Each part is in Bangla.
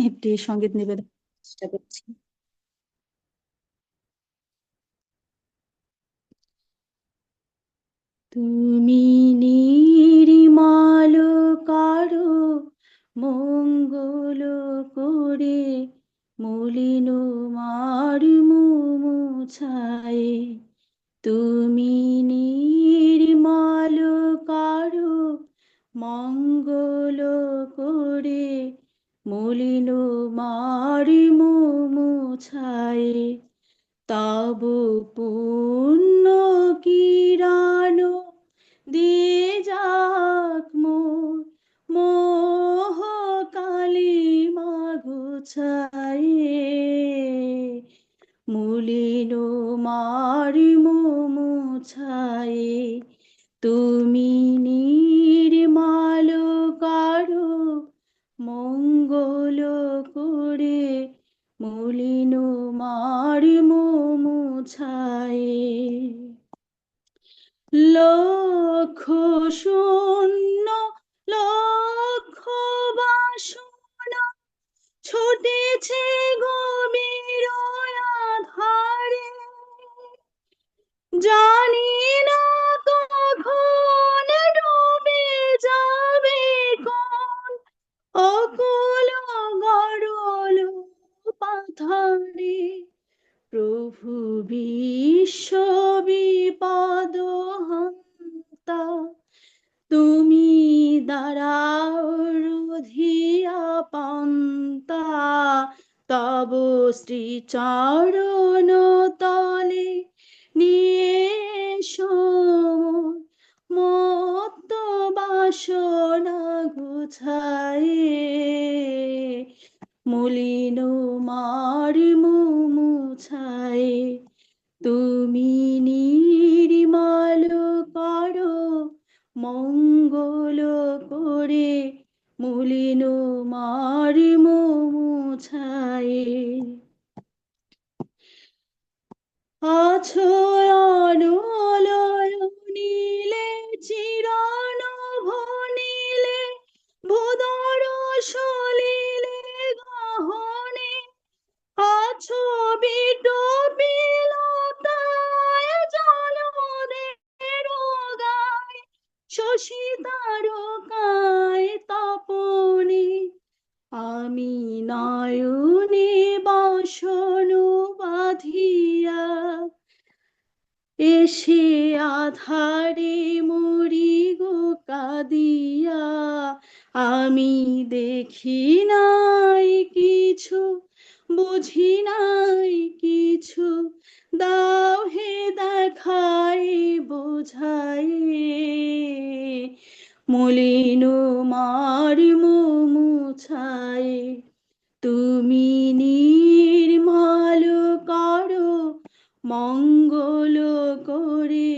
একটি সঙ্গীত নিবেদন চেষ্টা করছি। তুমি নির্মল করো মঙ্গল করে, মলিন মুছায়। তুমি নির্মল করো মঙ্গল করে, মলিন মুছায়। তব পুণ্য কিরণ দিয়ে যাক মোর মোহ কালিমা ঘুচায়ে, মলিন মুছায়ে। তুমি নির্মল করো মঙ্গল করে, মলিন মুছায়ে। লক্ষ শূন্য লক্ষ বাসনা ছুটেছে গভীর আধারে, জানি না কখন ডুবে যাবে কোন অকুল গরল পাথারে। প্রভু বিশ্ব বিপদ হন্তা, তুমি দাঁড়াও রুধিয়া পান্তা। তব শ্রীচরণ তলে নিয়ে এসো মত্ত বাসনা গুছায়ে, মলিন মুছায়ে। তুমি নির্মল করো মঙ্গল করে, মলিন মুছায়ে। আছো অনলয় নীলে চিরনভ নীলে, ভোদর সলিলে গহনে। আছো বিটপিলতায় জলদের গায়, শশী তারকায় তপনে। আমি নয়নে বাসন বাঁধিয়া, এসে আধারে মরি গো কাঁদিয়া। আমি দেখি নাই কিছু, বুঝি নাই কিছু, দাও হে দেখাই বোঝাই। মলিন মুছায়। তুমি নির্মল করো মঙ্গল করে,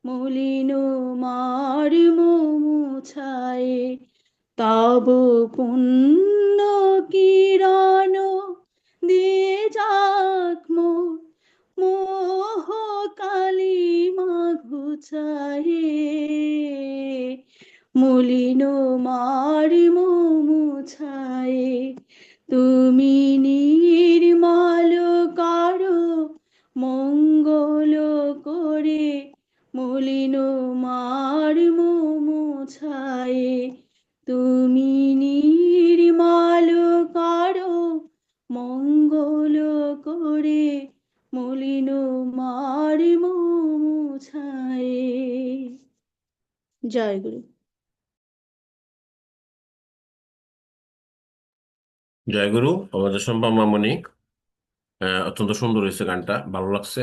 মলিন মুছায়ে। তব পুণ্য কিরণ দিয়ে যাক মোর মোহ কালিমা ঘুচায়ে, মলিন মুছায়ে। তুমি নির্মল করো মঙ্গল করে, মলিন মুছায়ে। তুমি নির্মল করো মঙ্গল করে, মলিন মুছায়ে। জয় গুরু। জয়গুরু। আমাদের সম্পা মামনি, অত্যন্ত সুন্দর হয়েছে, গানটা ভালো লাগছে।